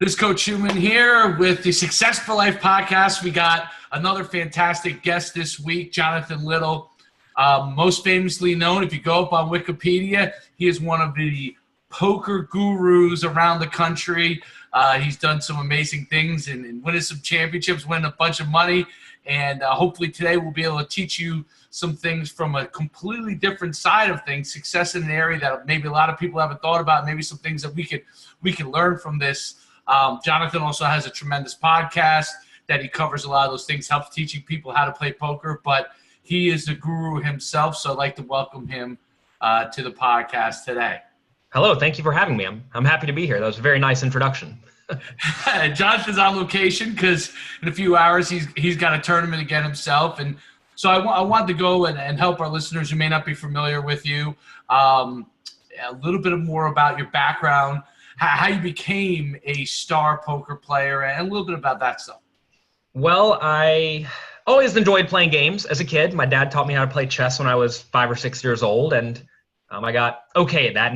This is Coach Schuman here with the Success for Life podcast. We got another fantastic guest this week, Jonathan Little. Most famously known, if you go up on Wikipedia, he is one of the poker gurus around the country. He's done some amazing things and winning some championships, winning a bunch of money. And hopefully today we'll be able to teach you some things from a completely different side of things, success in an area that maybe a lot of people haven't thought about, maybe some things that we can learn from this. Jonathan also has a tremendous podcast that he covers a lot of those things, helps teaching people how to play poker, but he is the guru himself, so I'd like to welcome him to the podcast today. Hello, thank you for having me. I'm happy to be here. That was a very nice introduction. Jonathan's on location because in a few hours he's got a tournament again himself, and so I wanted to go and help our listeners who may not be familiar with you a little bit more about your background, how you became a star poker player, and a little bit about that stuff. Well, I always enjoyed playing games as a kid. My dad taught me how to play chess when I was 5 or 6 years old, and I got okay at that.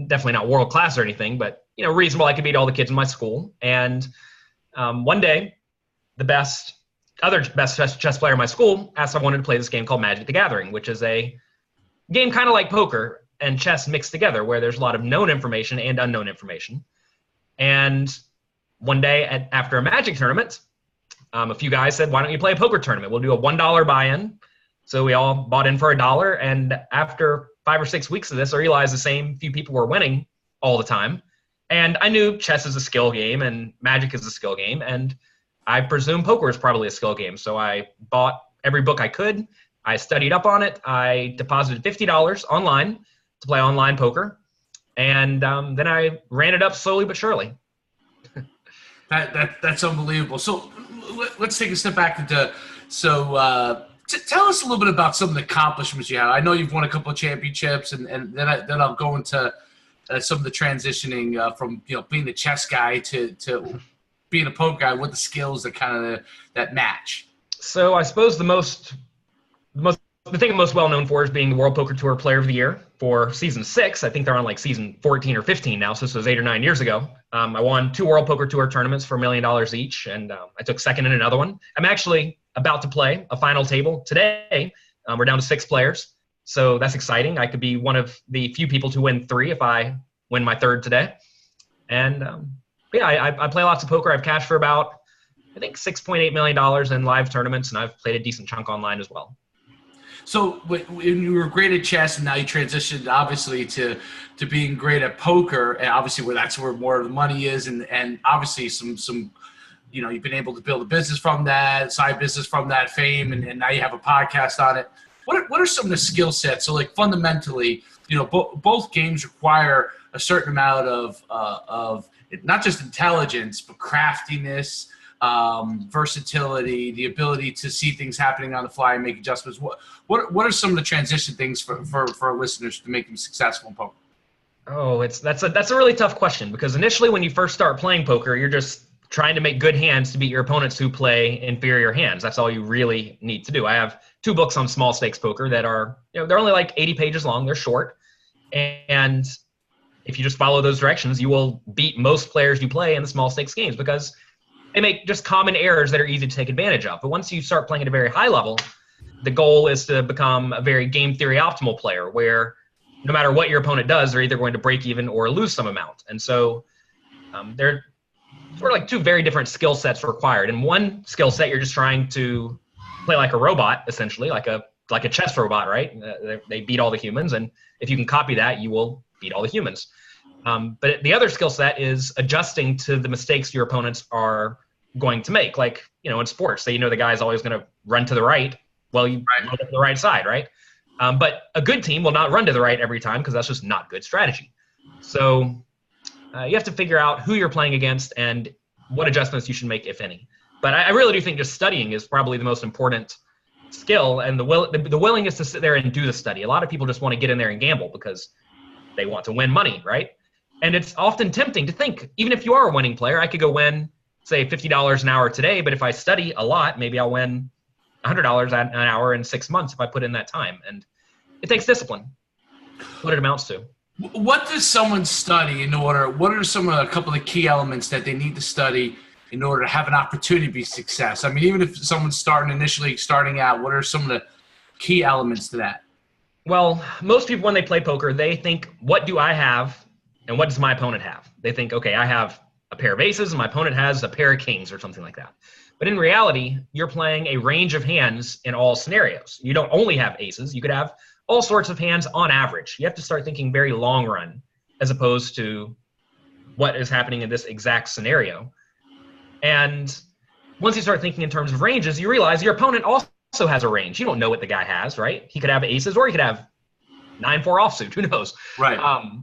Definitely not world class or anything, but reasonable. I could beat all the kids in my school. And one day, the other best chess player in my school asked if I wanted to play this game called Magic the Gathering, which is a game kind of like poker and chess mixed together, where there's a lot of known information and unknown information. And one day after a Magic tournament, a few guys said, "Why don't you play a poker tournament? We'll do a $1 buy-in." So we all bought in for $1. And after 5 or 6 weeks of this, I realized the same few people were winning all the time. And I knew chess is a skill game and Magic is a skill game. And I presume poker is probably a skill game. So I bought every book I could. I studied up on it. I deposited $50 online to play online poker. And then I ran it up slowly but surely. That's unbelievable. So let's take a step back tell us a little bit about some of the accomplishments you have. I know you've won a couple of championships, and then I'll go into some of the transitioning from being the chess guy to being a poker guy. What the skills that match. So I suppose the thing I'm most well known for is being the World Poker Tour Player of the Year for season 6. I think they're on like season 14 or 15 now, so this was 8 or 9 years ago. I won 2 World Poker Tour tournaments for $1 million each, and I took second in another one. I'm actually about to play a final table today. We're down to 6 players, so that's exciting. I could be one of the few people to win 3 if I win my 3rd today. And I play lots of poker. I've cashed for about, I think, $6.8 million in live tournaments, and I've played a decent chunk online as well. So when you were great at chess and now you transitioned obviously to being great at poker, and obviously that's where more of the money is, and obviously some you've been able to build a business from that, side business from that fame, and now you have a podcast on it. What are some of the skill sets? So like fundamentally, both games require a certain amount of not just intelligence, but craftiness, versatility, the ability to see things happening on the fly and make adjustments. What are some of the transition things for our listeners to make them successful in poker? Oh, that's a really tough question, because initially when you first start playing poker, you're just trying to make good hands to beat your opponents who play inferior hands. That's all you really need to do. I have 2 books on small stakes poker that are, they're only like 80 pages long. They're short. And if you just follow those directions, you will beat most players you play in the small stakes games, because they make just common errors that are easy to take advantage of. But once you start playing at a very high level, the goal is to become a very game theory optimal player, where no matter what your opponent does, they're either going to break even or lose some amount. And so they're sort of like 2 very different skill sets required. In one skill set, you're just trying to play like a robot, essentially, like a chess robot, right? They beat all the humans, and if you can copy that, you will beat all the humans. But the other skill set is adjusting to the mistakes your opponents are going to make. Like, in sports, the guy's always going to run to the right. Well, you run to the right side, right? But a good team will not run to the right every time, because that's just not good strategy. So you have to figure out who you're playing against and what adjustments you should make, if any. But I really do think just studying is probably the most important skill, and the willingness to sit there and do the study. A lot of people just want to get in there and gamble because they want to win money, right? And it's often tempting to think, even if you are a winning player, I could go win, say, $50 an hour today, but if I study a lot, maybe I'll win $100 an hour in 6 months if I put in that time. And it takes discipline, what it amounts to. What does someone study in order? What are a couple of key elements that they need to study in order to have an opportunity to be success? I mean, even if someone's starting out, what are some of the key elements to that? Well, most people, when they play poker, they think, what do I have and what does my opponent have? They think, okay, I have a pair of aces and my opponent has a pair of kings or something like that. But in reality, you're playing a range of hands in all scenarios. You don't only have aces. You could have all sorts of hands on average. You have to start thinking very long run as opposed to what is happening in this exact scenario. And once you start thinking in terms of ranges, you realize your opponent also has a range. You don't know what the guy has, right? He could have aces or he could have 9-4 offsuit. Who knows? Right.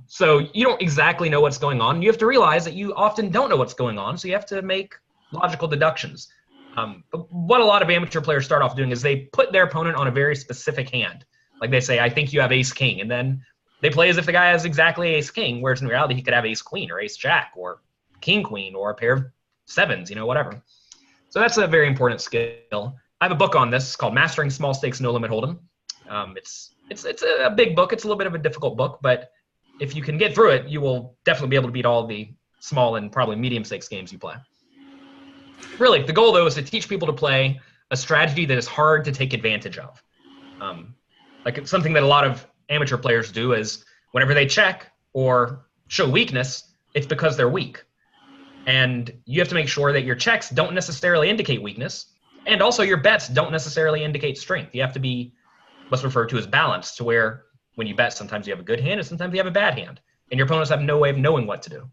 So you don't exactly know what's going on. You have to realize that you often don't know what's going on. So you have to make logical deductions. But what a lot of amateur players start off doing is they put their opponent on a very specific hand. Like they say, I think you have ace king. And then they play as if the guy has exactly ace king, whereas in reality he could have ace queen or ace jack or king queen or a pair of sevens, whatever. So that's a very important skill. I have a book on this called Mastering Small Stakes No Limit Hold'em. It's a big book. It's a little bit of a difficult book, but if you can get through it, you will definitely be able to beat all the small and probably medium stakes games you play. Really, the goal though is to teach people to play a strategy that is hard to take advantage of. Like it's something that a lot of amateur players do is whenever they check or show weakness, it's because they're weak. And you have to make sure that your checks don't necessarily indicate weakness, and also your bets don't necessarily indicate strength. You have to be what's referred to as balanced, to where when you bet, sometimes you have a good hand and sometimes you have a bad hand, and your opponents have no way of knowing what to do.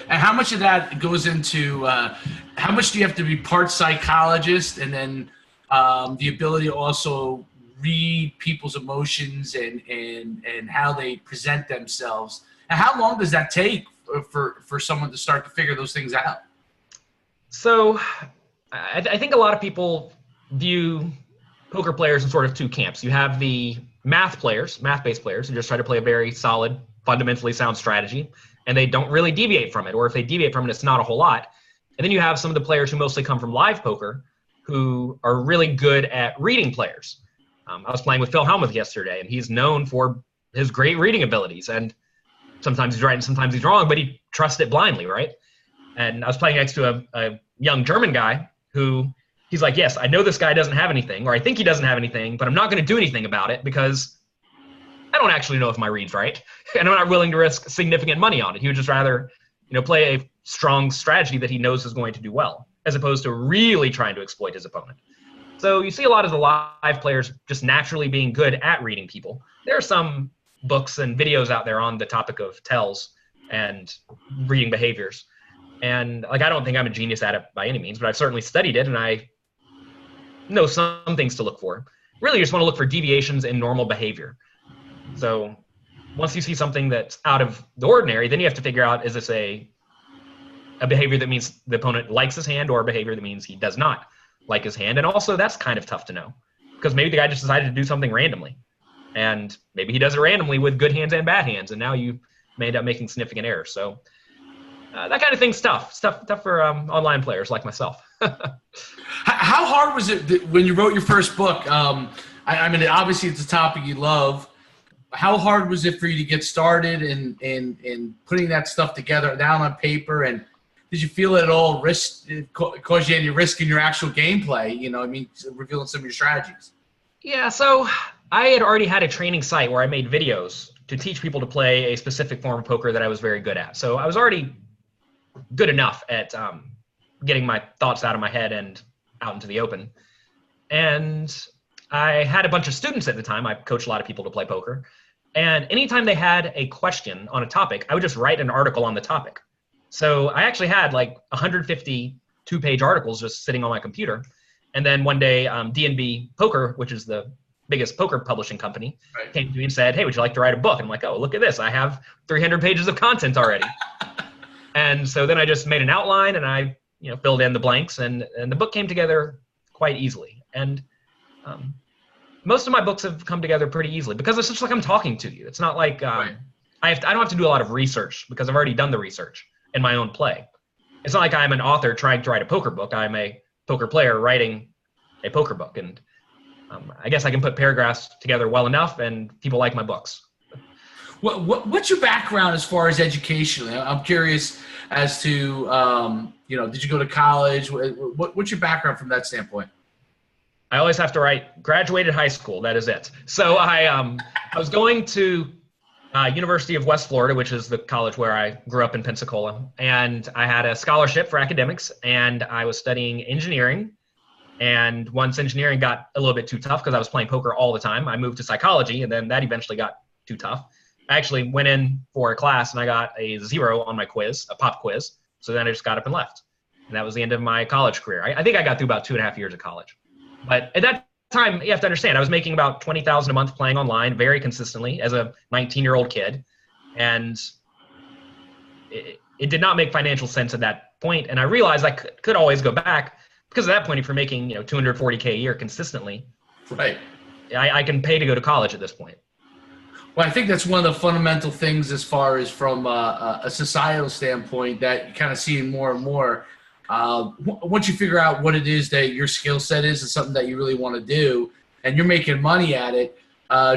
And how much of that goes into how much do you have to be part psychologist, and then the ability to also read people's emotions and how they present themselves? And how long does that take for someone to start to figure those things out? So I think a lot of people view poker players in sort of two camps. You have the math-based players who just try to play a very solid, fundamentally sound strategy, and they don't really deviate from it, or if they deviate from it, it's not a whole lot. And then you have some of the players who mostly come from live poker who are really good at reading players. I was playing with Phil Hellmuth yesterday, and he's known for his great reading abilities, and sometimes he's right and sometimes he's wrong, but he trusts it blindly, right? And I was playing next to a young German guy who he's like, yes, I know this guy doesn't have anything, or I think he doesn't have anything, but I'm not going to do anything about it because I don't actually know if my read's right, and I'm not willing to risk significant money on it. He would just rather, play a strong strategy that he knows is going to do well, as opposed to really trying to exploit his opponent. So you see a lot of the live players just naturally being good at reading people. There are some books and videos out there on the topic of tells and reading behaviors. And I don't think I'm a genius at it by any means, but I've certainly studied it and I know some things to look for. Really, you just want to look for deviations in normal behavior. So once you see something that's out of the ordinary, then you have to figure out, is this a behavior that means the opponent likes his hand, or a behavior that means he does not like his hand? And also that's kind of tough to know, because maybe the guy just decided to do something randomly, and maybe he does it randomly with good hands and bad hands, and now you may end up making significant errors. So that kind of thing's tough for online players like myself. How hard was it when you wrote your first book? I mean, obviously it's a topic you love. How hard was it for you to get started in putting that stuff together down on paper? And did you feel at all cause you any risk in your actual gameplay? Revealing some of your strategies. Yeah, so I had already had a training site where I made videos to teach people to play a specific form of poker that I was very good at. So I was already good enough at getting my thoughts out of my head and out into the open. And I had a bunch of students at the time. I coached a lot of people to play poker. And anytime they had a question on a topic, I would just write an article on the topic. So I actually had like 150 two-page articles just sitting on my computer. And then one day, D&B Poker, which is the biggest poker publishing company, right, came to me and said, hey, would you like to write a book? And I'm like, oh, look at this. I have 300 pages of content already. And so then I just made an outline and I filled in the blanks, and the book came together quite easily. And most of my books have come together pretty easily because it's just like I'm talking to you. It's not like right, I don't have to do a lot of research because I've already done the research in my own play. It's not like I'm an author trying to write a poker book. I'm a poker player writing a poker book. And I guess I can put paragraphs together well enough and people like my books. What's your background as far as education? I'm curious as to, did you go to college? What's your background from that standpoint? I always have to write graduated high school. That is it. So I was going to University of West Florida, which is the college where I grew up in Pensacola, and I had a scholarship for academics, and I was studying engineering. And once engineering got a little bit too tough because I was playing poker all the time, I moved to psychology, and then that eventually got too tough. I actually went in for a class and I got a 0 on my quiz, a pop quiz. So then I just got up and left. And that was the end of my college career. I think I got through about 2.5 years of college. But at that time, you have to understand, I was making about $20,000 a month playing online very consistently as a 19-year-old kid. And it did not make financial sense at that point. And I realized I could always go back because at that point, if you're making $240K a year consistently, right, I can pay to go to college at this point. Well, I think that's one of the fundamental things as far as from a societal standpoint that you kind of see more and more. Once you figure out what it is that your skill set is and something that you really want to do, and you're making money at it,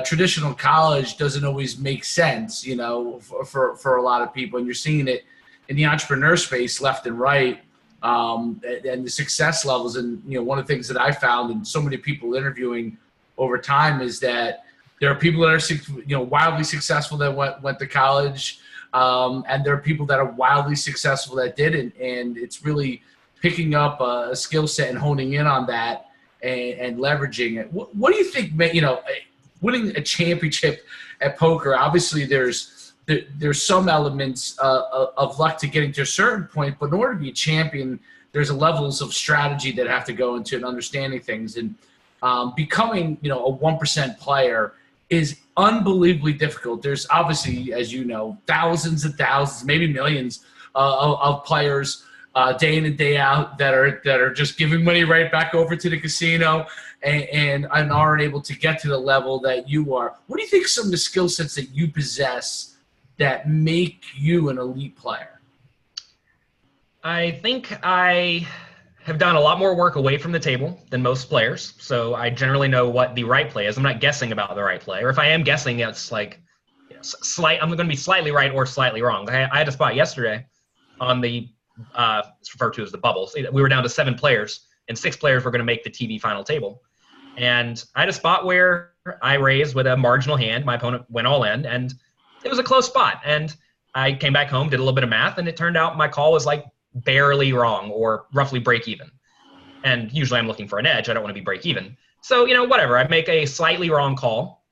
traditional college doesn't always make sense, for a lot of people. And you're seeing it in the entrepreneur space left and right, and the success levels. And, one of the things that I found in so many people interviewing over time is that there are people that are, wildly successful that went to college, and there are people that are wildly successful that didn't. And it's really picking up a skill set and honing in on that and leveraging it. What do you think, winning a championship at poker? Obviously, there's some elements of luck to getting to a certain point, but in order to be a champion, there's levels of strategy that have to go into and understanding things. And becoming, a 1% player is unbelievably difficult. There's obviously, as you know, thousands and thousands, maybe millions of players day in and day out that are just giving money right back over to the casino and aren't able to get to the level that you are. What do you think some of the skill sets that you possess that make you an elite player? I think I have done a lot more work away from the table than most players. So I generally know what the right play is. I'm not guessing about the right play. Or if I am guessing, it's like I'm going to be slightly right or slightly wrong. I had a spot yesterday on the it's referred to as the bubbles. We were down to 7 players and 6 players were going to make the TV final table. And I had a spot where I raised with a marginal hand. My opponent went all in and it was a close spot. And I came back home, did a little bit of math, and it turned out my call was like barely wrong or roughly break even. And usually I'm looking for an edge. I don't want to be break even. So, whatever. I make a slightly wrong call.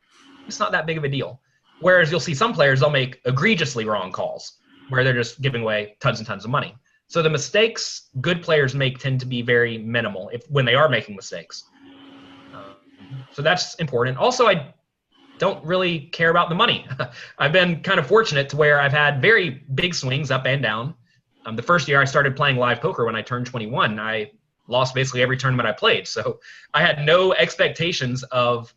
It's not that big of a deal. Whereas you'll see some players, they'll make egregiously wrong calls where they're just giving away tons and tons of money. So the mistakes good players make tend to be very minimal when they are making mistakes. So that's important. Also, I don't really care about the money. I've been kind of fortunate to where I've had very big swings up and down. The first year I started playing live poker when I turned 21, I lost basically every tournament I played. So I had no expectations of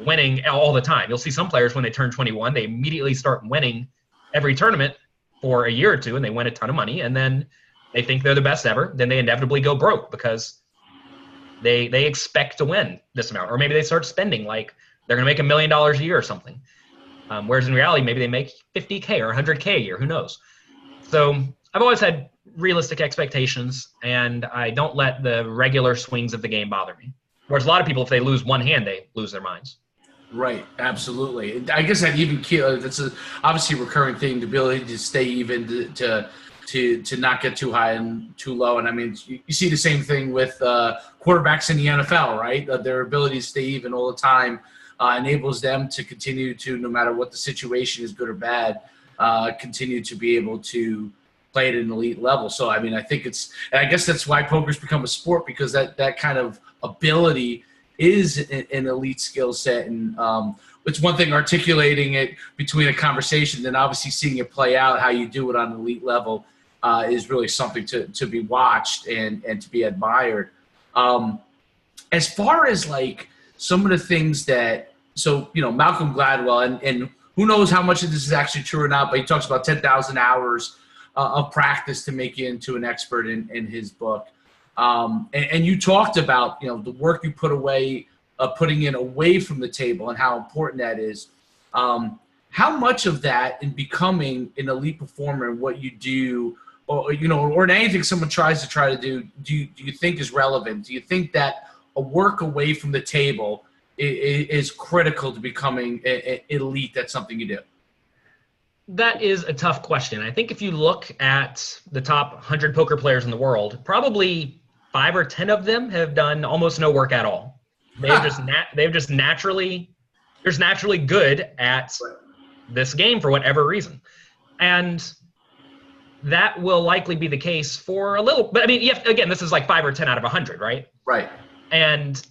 winning all the time. You'll see some players when they turn 21, they immediately start winning every tournament for a year or two and they win a ton of money and then they think they're the best ever. Then they inevitably go broke because they expect to win this amount. Or maybe they start spending like they're going to make $1 million a year or something. Whereas in reality, maybe they make $50K or $100K a year. Who knows? So I've always had realistic expectations, and I don't let the regular swings of the game bother me. Whereas a lot of people, if they lose one hand, they lose their minds. Right, absolutely. I guess that even that's obviously a recurring thing, the ability to stay even, to not get too high and too low. And I mean, you see the same thing with quarterbacks in the NFL, right? Their ability to stay even all the time enables them to continue to, no matter what the situation is, good or bad, continue to be able to play at an elite level. So, I mean, I think and I guess that's why poker's become a sport, because that kind of ability is an elite skill set. And it's one thing articulating it between a conversation, then obviously seeing it play out, how you do it on an elite level is really something to be watched and to be admired. As far as like some of the things Malcolm Gladwell, and who knows how much of this is actually true or not, but he talks about 10,000 hours of practice to make you into an expert in his book. And you talked about, the work you putting in away from the table and how important that is. how much of that in becoming an elite performer and what you do, or or in anything someone tries to do you think is relevant? Do you think that a work away from the table is critical to becoming elite at something you do? That is a tough question. I think if you look at the top 100 poker players in the world, probably 5 or 10 of them have done almost no work at all. They're just naturally good at this game for whatever reason. And that will likely be the case for a little, but I mean, again, this is like 5 or 10 out of 100, right? Right. And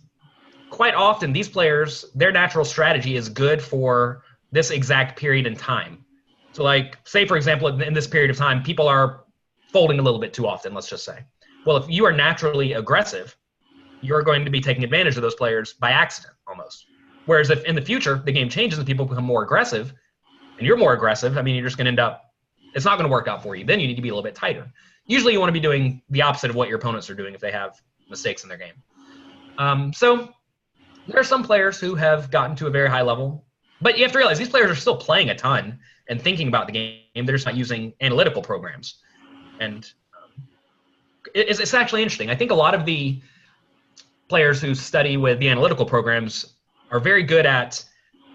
quite often these players, their natural strategy is good for this exact period in time. So like, say for example, in this period of time, people are folding a little bit too often, let's just say. Well, if you are naturally aggressive, you're going to be taking advantage of those players by accident almost. Whereas if in the future the game changes and people become more aggressive and you're more aggressive, I mean, you're just going to end up, it's not going to work out for you. Then you need to be a little bit tighter. Usually you want to be doing the opposite of what your opponents are doing if they have mistakes in their game. So there are some players who have gotten to a very high level, but you have to realize these players are still playing a ton and thinking about the game. They're just not using analytical programs. And it's actually interesting. I think a lot of the players who study with the analytical programs are very good at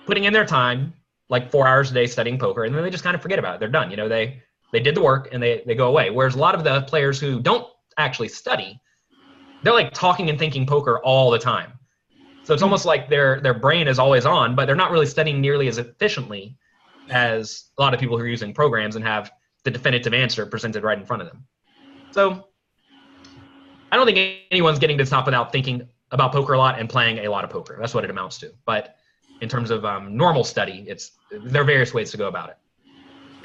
putting in their time, like 4 hours a day studying poker, and then they just kind of forget about it. They're done. They did the work and they go away. Whereas a lot of the players who don't actually study, they're like talking and thinking poker all the time. So it's almost like their brain is always on, but they're not really studying nearly as efficiently as a lot of people who are using programs and have the definitive answer presented right in front of them. So I don't think anyone's getting to the top without thinking about poker a lot and playing a lot of poker. That's what it amounts to. But in terms of normal study, there are various ways to go about it.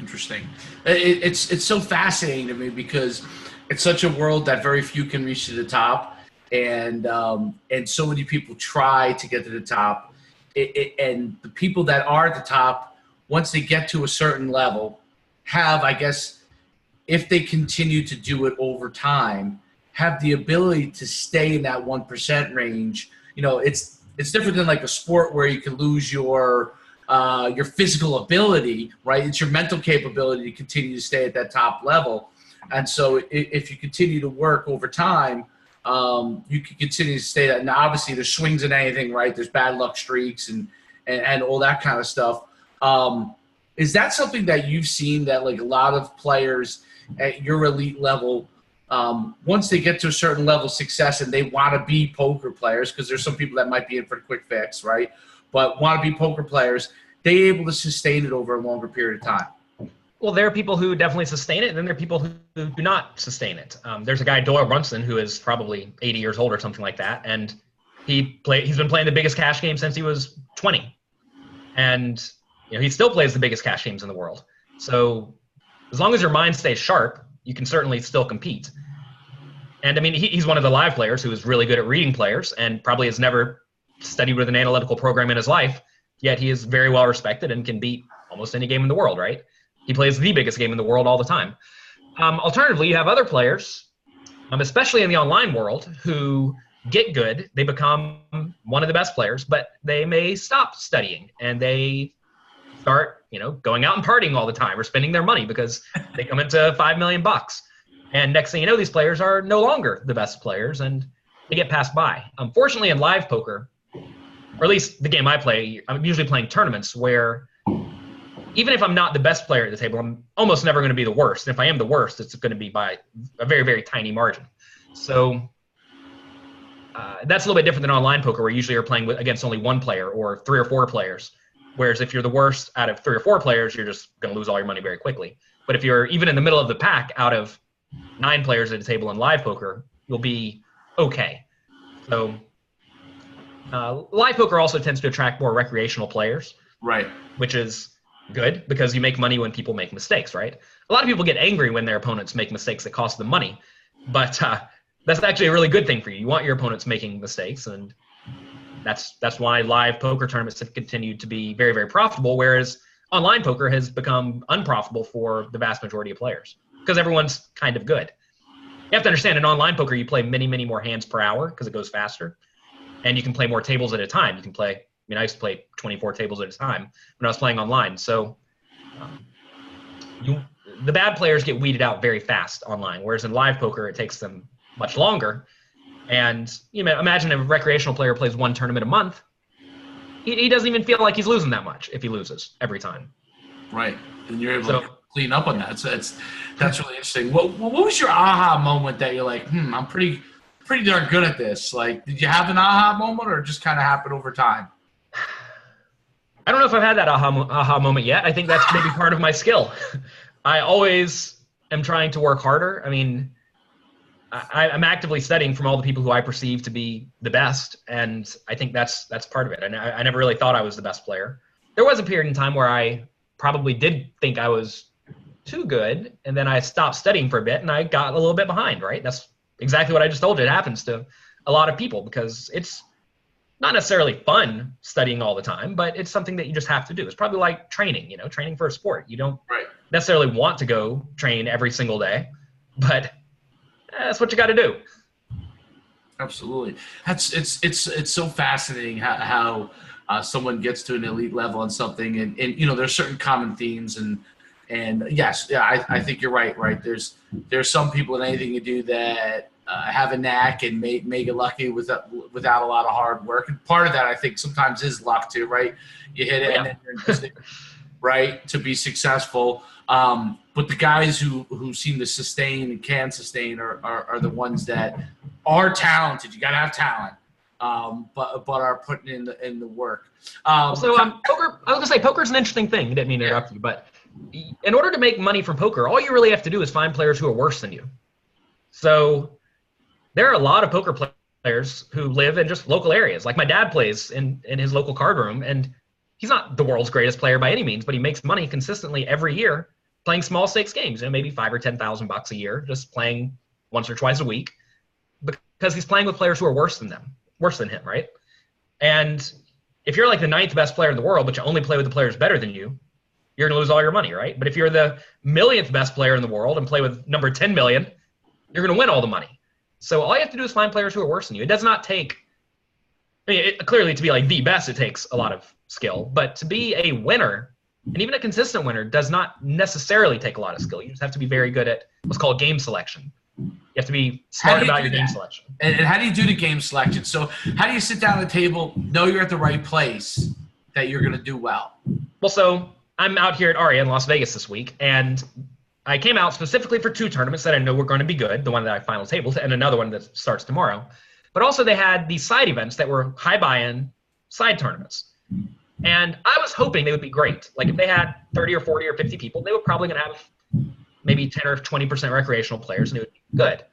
Interesting. It's so fascinating to me because it's such a world that very few can reach to the top, and so many people try to get to the top, and the people that are at the top, once they get to a certain level, have, I guess, if they continue to do it over time, have the ability to stay in that 1% range. It's different than like a sport where you can lose your physical ability, right? It's your mental capability to continue to stay at that top level. And so if you continue to work over time, you can continue to stay that. Now, obviously, there's swings in anything, right? There's bad luck streaks and all that kind of stuff. Is that something that you've seen that like a lot of players at your elite level, once they get to a certain level of success and they want to be poker players, because there's some people that might be in for the quick fix, right? But want to be poker players, they're able to sustain it over a longer period of time. Well, there are people who definitely sustain it, and then there are people who do not sustain it. There's a guy, Doyle Brunson, who is probably 80 years old or something like that, and he's been playing the biggest cash game since he was 20. And he still plays the biggest cash games in the world. So as long as your mind stays sharp, you can certainly still compete. And I mean, he's one of the live players who is really good at reading players and probably has never studied with an analytical program in his life, yet he is very well respected and can beat almost any game in the world, right? He plays the biggest game in the world all the time. Alternatively, you have other players, especially in the online world, who get good. They become one of the best players, but they may stop studying and they start, going out and partying all the time or spending their money because they come into $5 million. And next thing you know, these players are no longer the best players and they get passed by. Unfortunately, in live poker, or at least the game I play, I'm usually playing tournaments where even if I'm not the best player at the table, I'm almost never going to be the worst. And if I am the worst, it's going to be by a very, very tiny margin. So that's a little bit different than online poker, where usually you're playing against only one player or 3 or 4 players. Whereas if you're the worst out of 3 or 4 players, you're just going to lose all your money very quickly. But if you're even in the middle of the pack out of 9 players at a table in live poker, you'll be okay. So live poker also tends to attract more recreational players, right? Which is good because you make money when people make mistakes, right? A lot of people get angry when their opponents make mistakes that cost them money, but that's actually a really good thing for you. You want your opponents making mistakes, and that's why live poker tournaments have continued to be very, very profitable, whereas online poker has become unprofitable for the vast majority of players because everyone's kind of good. You have to understand, in online poker, you play many, many more hands per hour because it goes faster, and you can play more tables at a time. You can play mean, I used to play 24 tables at a time when I was playing online. So the bad players get weeded out very fast online, whereas in live poker, it takes them much longer. And you know, imagine if a recreational player plays one tournament a month, he doesn't even feel like he's losing that much if he loses every time. Right, and you're able to clean up on that. So that's really interesting. What was your aha moment that you're like, I'm pretty darn good at this? Like, did you have an aha moment, or just kind of happened over time? I don't know if I've had that aha moment yet. I think that's maybe part of my skill. I always am trying to work harder. I mean, I'm actively studying from all the people who I perceive to be the best, and I think that's part of it. And I never really thought I was the best player. There was a period in time where I probably did think I was too good, and then I stopped studying for a bit, and I got a little bit behind, right? That's exactly what I just told you. It happens to a lot of people because it's not necessarily fun studying all the time, but it's something that you just have to do. It's probably like training, you know, training for a sport. You don't necessarily want to go train every single day, but that's what you got to do. Absolutely. It's so fascinating how someone gets to an elite level on something, and you know, there's certain common themes, and yes, yeah, I think you're right. There's some people in anything you do that have a knack and may get lucky without a lot of hard work, and part of that I think sometimes is luck too, right? You hit it and then you're in position, right, to be successful. But the guys who seem to sustain and can sustain are the ones that are talented. You got to have talent, but are putting in the work. Poker. I was gonna say poker's an interesting thing. I didn't mean to interrupt you, but in order to make money from poker, all you really have to do is find players who are worse than you. So there are a lot of poker players who live in just local areas. Like my dad plays in his local card room, and he's not the world's greatest player by any means, but he makes money consistently every year playing small stakes games, you know, maybe $5,000 or $10,000 a year, just playing once or twice a week, because he's playing with players who are worse than him, right? And if you're like the 9th best player in the world, but you only play with the players better than you, you're going to lose all your money, right? But if you're the 1,000,000th best player in the world and play with number 10 million, you're going to win all the money. So all you have to do is find players who are worse than you. It does not take, clearly to be like the best, it takes a lot of skill, but to be a winner, and even a consistent winner, does not necessarily take a lot of skill. You just have to be very good at what's called game selection. You have to be smart about your game selection. And how do you do the game selection? So how do you sit down at the table, know you're at the right place, that you're going to do well? Well, so I'm out here at Aria in Las Vegas this week, and I came out specifically for 2 tournaments that I know were going to be good, the one that I final tabled, and another one that starts tomorrow. But also they had these side events that were high buy-in side tournaments. And I was hoping they would be great. Like if they had 30 or 40 or 50 people, they were probably going to have maybe 10 or 20% recreational players, and it would be good.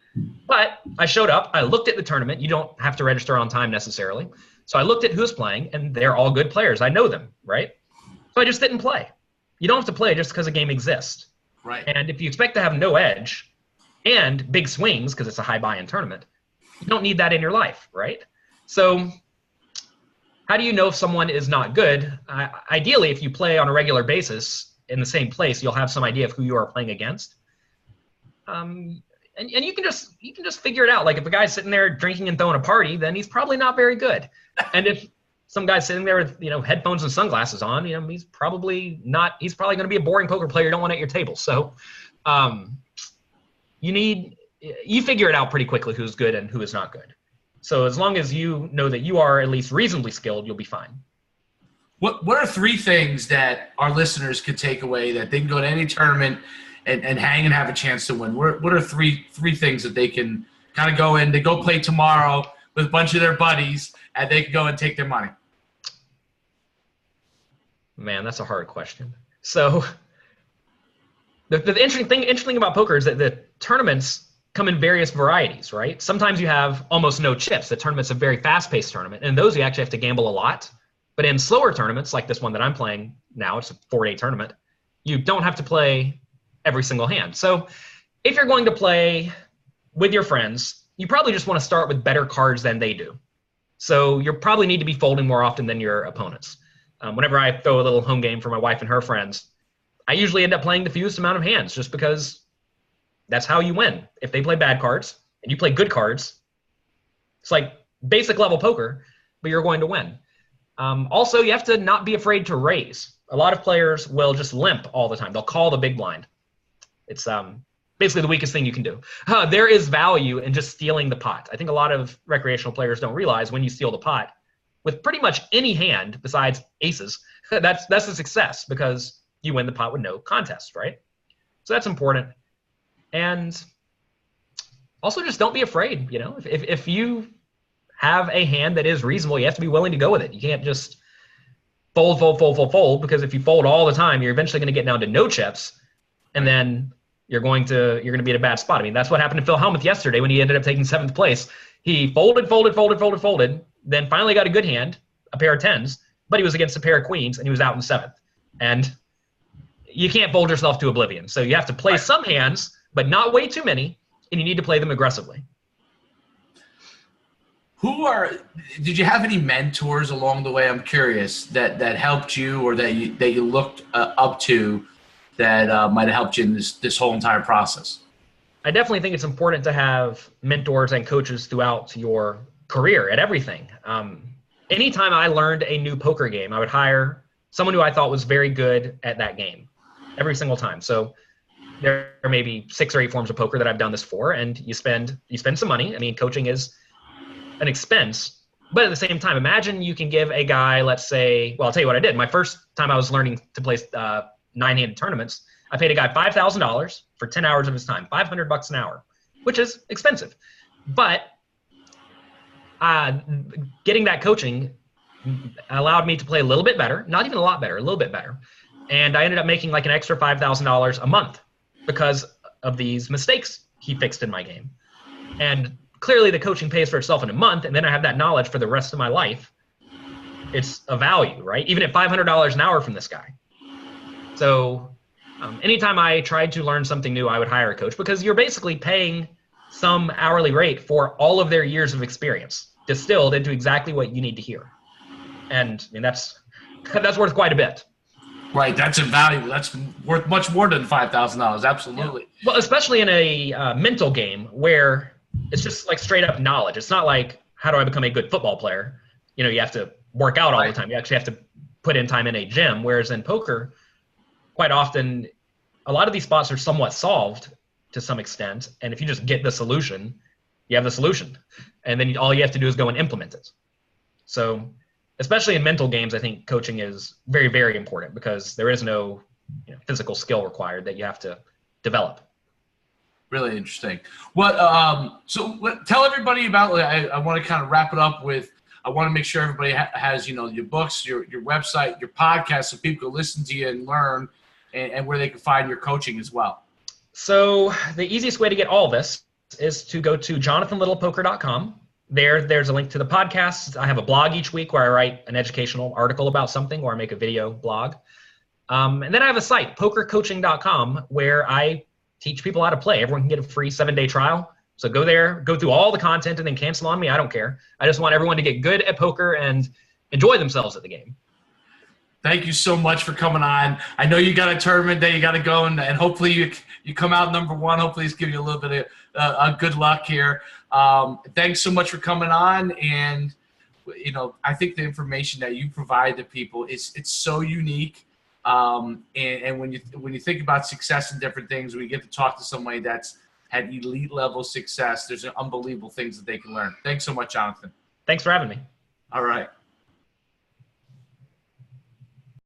But I showed up. I looked at the tournament. You don't have to register on time necessarily. So I looked at who's playing, and they're all good players. I know them, right? So I just didn't play. You don't have to play just because a game exists. Right. And if you expect to have no edge and big swings because it's a high buy-in tournament, you don't need that in your life, right? So how do you know if someone is not good? Ideally, if you play on a regular basis in the same place, you'll have some idea of who you are playing against. And you can just figure it out. Like if a guy's sitting there drinking and throwing a party, then he's probably not very good. And if some guy's sitting there with, you know, headphones and sunglasses on, you know, he's probably going to be a boring poker player you don't want at your table. So you figure it out pretty quickly who's good and who is not good. So as long as you know that you are at least reasonably skilled, you'll be fine. What are 3 things that our listeners could take away that they can go to any tournament and hang and have a chance to win? What are three things that they can kind of go in? They go play tomorrow with a bunch of their buddies, and they can go and take their money. Man, that's a hard question. So the interesting thing about poker is that the tournaments come in various varieties, right? Sometimes you have almost no chips. The tournament's a very fast-paced tournament, and those you actually have to gamble a lot. But in slower tournaments, like this one that I'm playing now, it's a 4-day tournament, you don't have to play every single hand. So if you're going to play with your friends, you probably just want to start with better cards than they do. So you'll probably need to be folding more often than your opponents. Whenever I throw a little home game for my wife and her friends, I usually end up playing the fewest amount of hands just because that's how you win. If they play bad cards and you play good cards, it's like basic level poker, but you're going to win. Also, you have to not be afraid to raise. A lot of players will just limp all the time. They'll call the big blind. It's basically the weakest thing you can do. There is value in just stealing the pot. I think a lot of recreational players don't realize when you steal the pot, with pretty much any hand besides aces, that's a success because you win the pot with no contest, right? So that's important. And also just don't be afraid. You know, if you have a hand that is reasonable, you have to be willing to go with it. You can't just fold, because if you fold all the time, you're eventually going to get down to no chips, and then you're going to be in a bad spot. I mean, that's what happened to Phil Hellmuth yesterday when he ended up taking 7th place. He folded, then finally got a good hand, a pair of 10s, but he was against a pair of queens, and he was out in 7th. And you can't fold yourself to oblivion. So you have to play some hands, but not way too many, and you need to play them aggressively. Did you have any mentors along the way? I'm curious that helped you, or that you looked up to, that might have helped you in this whole entire process? I definitely think it's important to have mentors and coaches throughout your career at everything. Anytime I learned a new poker game, I would hire someone who I thought was very good at that game every single time. So there are maybe 6 or 8 forms of poker that I've done this for, and you spend some money. I mean, coaching is an expense, but at the same time, imagine you can give a guy, let's say, well, I'll tell you what I did. My first time I was learning to play 9-handed tournaments, I paid a guy $5,000 for 10 hours of his time, $500 an hour, which is expensive. But getting that coaching allowed me to play a little bit better, not even a lot better, a little bit better. And I ended up making like an extra $5,000 a month because of these mistakes he fixed in my game. And clearly the coaching pays for itself in a month, and then I have that knowledge for the rest of my life. It's a value, right? Even at $500 an hour from this guy. So anytime I tried to learn something new, I would hire a coach, because you're basically paying some hourly rate for all of their years of experience distilled into exactly what you need to hear. And I mean, that's worth quite a bit. Right, that's a value. That's worth much more than $5,000. Absolutely. Yeah. Well, especially in a mental game where it's just like straight up knowledge. It's not like, how do I become a good football player? You know, you have to work out all the time. You actually have to put in time in a gym. Whereas in poker, quite often, a lot of these spots are somewhat solved to some extent. And if you just get the solution, you have the solution. And then all you have to do is go and implement it. So especially in mental games, I think coaching is very, very important, because there is no physical skill required that you have to develop. Really interesting. Tell everybody about, I want to kind of wrap it up with, I want to make sure everybody has, your books, your website, your podcast, so people can listen to you and learn, and where they can find your coaching as well. So the easiest way to get all this is to go to jonathanlittlepoker.com. There's a link to the podcast. I have a blog each week where I write an educational article about something, or I make a video blog. And then I have a site, pokercoaching.com, where I teach people how to play. Everyone can get a free 7-day trial. So go there, go through all the content, and then cancel on me. I don't care. I just want everyone to get good at poker and enjoy themselves at the game. Thank you so much for coming on. I know you got a tournament that you got to go, and hopefully you come out number 1. Hopefully it's give you a little bit of good luck here. Thanks so much for coming on. And, I think the information that you provide to people it's so unique. And when you think about success and different things, when you get to talk to somebody that's had elite level success, there's unbelievable things that they can learn. Thanks so much, Jonathan. Thanks for having me. All right.